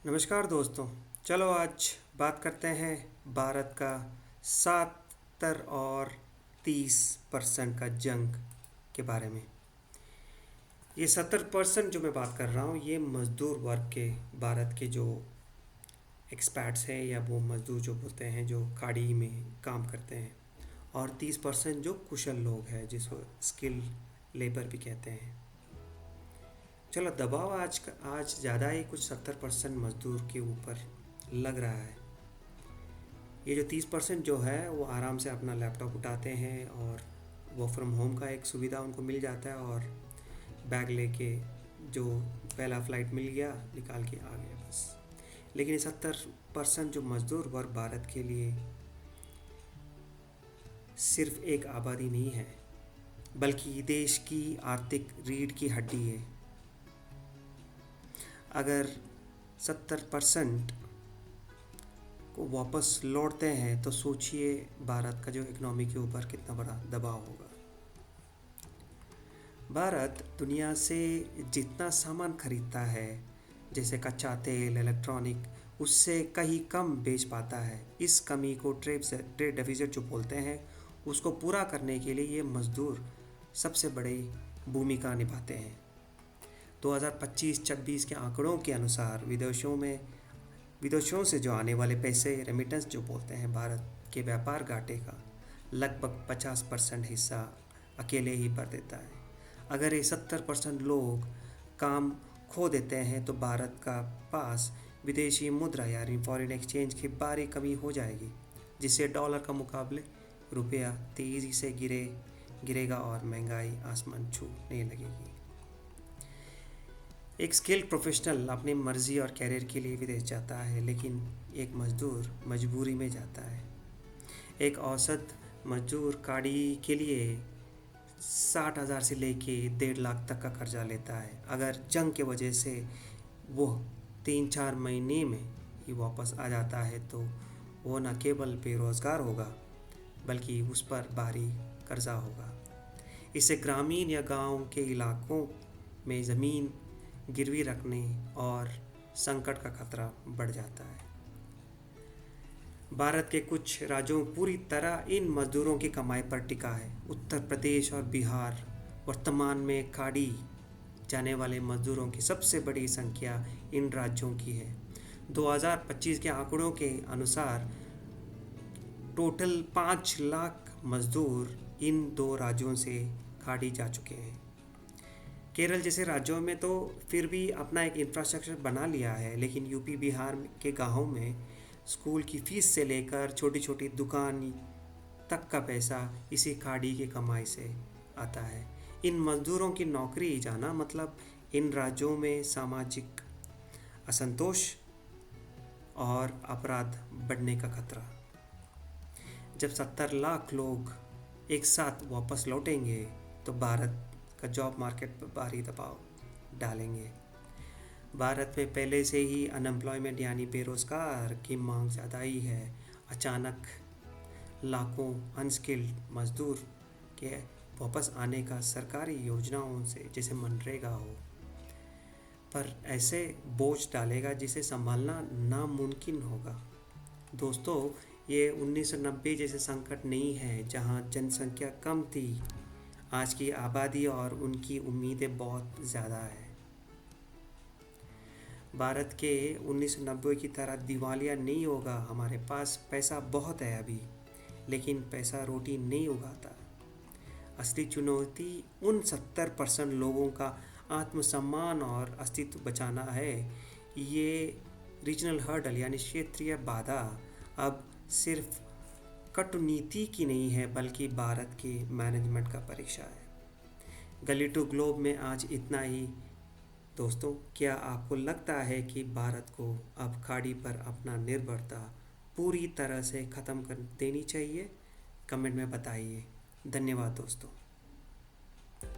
नमस्कार दोस्तों। चलो आज बात करते हैं भारत का 70 और 30% का जंग के बारे में। ये 70% जो मैं बात कर रहा हूँ ये मज़दूर वर्ग के, भारत के जो एक्सपैट्स हैं या वो मज़दूर जो बोलते हैं जो खाड़ी में काम करते हैं, और 30% जो कुशल लोग हैं जिसको स्किल लेबर भी कहते हैं। चलो दबाव आज ज़्यादा ही कुछ 70% मज़दूर के ऊपर लग रहा है। ये जो 30% जो है वो आराम से अपना लैपटॉप उठाते हैं और वर्क फ्रॉम होम का एक सुविधा उनको मिल जाता है, और बैग लेके जो पहला फ़्लाइट मिल गया निकाल के आ गए बस। लेकिन ये 70% जो मज़दूर वर्ग भारत के लिए सिर्फ एक आबादी नहीं है, बल्कि देश की आर्थिक रीढ़ की हड्डी है। अगर 70% को वापस लौटते हैं तो सोचिए भारत का जो इकोनॉमी के ऊपर कितना बड़ा दबाव होगा। भारत दुनिया से जितना सामान खरीदता है, जैसे कच्चा तेल, इलेक्ट्रॉनिक, उससे कहीं कम बेच पाता है। इस कमी को ट्रेड डेफिसिट जो बोलते हैं, उसको पूरा करने के लिए ये मज़दूर सबसे बड़ी भूमिका निभाते हैं। 2025-26 के आंकड़ों के अनुसार विदेशों से जो आने वाले पैसे, रेमिटेंस जो बोलते हैं, भारत के व्यापार घाटे का लगभग 50% हिस्सा अकेले ही भर देता है। अगर ये 70% लोग काम खो देते हैं तो भारत का पास विदेशी मुद्रा यानी फॉरेन एक्सचेंज की भारी कमी हो जाएगी, जिससे डॉलर का मुकाबले रुपया तेज़ी से गिरेगा और महंगाई आसमान छूने लगेगी। एक स्किल्ड प्रोफेशनल अपनी मर्जी और कैरियर के लिए विदेश जाता है, लेकिन एक मज़दूर मजबूरी में जाता है। एक औसत मजदूर गाड़ी के लिए 60,000 से लेके 1.5 लाख तक का कर्जा लेता है। अगर जंग के वजह से वो 3-4 महीने में ही वापस आ जाता है तो वो न केवल बेरोज़गार होगा, बल्कि उस पर भारी कर्जा होगा। इससे ग्रामीण या गांव के इलाकों में ज़मीन गिरवी रखने और संकट का खतरा बढ़ जाता है। भारत के कुछ राज्यों पूरी तरह इन मज़दूरों की कमाई पर टिका है। उत्तर प्रदेश और बिहार वर्तमान में खाड़ी जाने वाले मज़दूरों की सबसे बड़ी संख्या इन राज्यों की है। 2025 के आंकड़ों के अनुसार टोटल 5 लाख मज़दूर इन दो राज्यों से खाड़ी जा चुके हैं। केरल जैसे राज्यों में तो फिर भी अपना एक इंफ्रास्ट्रक्चर बना लिया है, लेकिन यूपी बिहार के गाँवों में स्कूल की फ़ीस से लेकर छोटी छोटी दुकान तक का पैसा इसी खाड़ी की कमाई से आता है। इन मज़दूरों की नौकरी जाना मतलब इन राज्यों में सामाजिक असंतोष और अपराध बढ़ने का खतरा। जब 70 लाख लोग एक साथ वापस लौटेंगे तो भारत का जॉब मार्केट पर भारी दबाव डालेंगे। भारत में पहले से ही अनएम्प्लॉयमेंट यानी बेरोज़गार की मांग ज़्यादा ही है। अचानक लाखों अनस्किल्ड मज़दूर के वापस आने का सरकारी योजनाओं से, जैसे मनरेगा हो, पर ऐसे बोझ डालेगा जिसे संभालना नामुमकिन होगा। दोस्तों, ये 1990 जैसे संकट नहीं है जहां जनसंख्या कम थी। आज की आबादी और उनकी उम्मीदें बहुत ज़्यादा है। भारत के 1990 की तरह दिवालिया नहीं होगा। हमारे पास पैसा बहुत है अभी, लेकिन पैसा रोटी नहीं उगाता। असली चुनौती उन 70% लोगों का आत्मसम्मान और अस्तित्व बचाना है। ये रीजनल हर्डल यानी क्षेत्रीय बाधा अब सिर्फ कटनीति की नहीं है, बल्कि भारत के मैनेजमेंट का परीक्षा है। गली टू ग्लोब में आज इतना ही। दोस्तों, क्या आपको लगता है कि भारत को अब खाड़ी पर अपना निर्भरता पूरी तरह से ख़त्म कर देनी चाहिए? कमेंट में बताइए। धन्यवाद दोस्तों।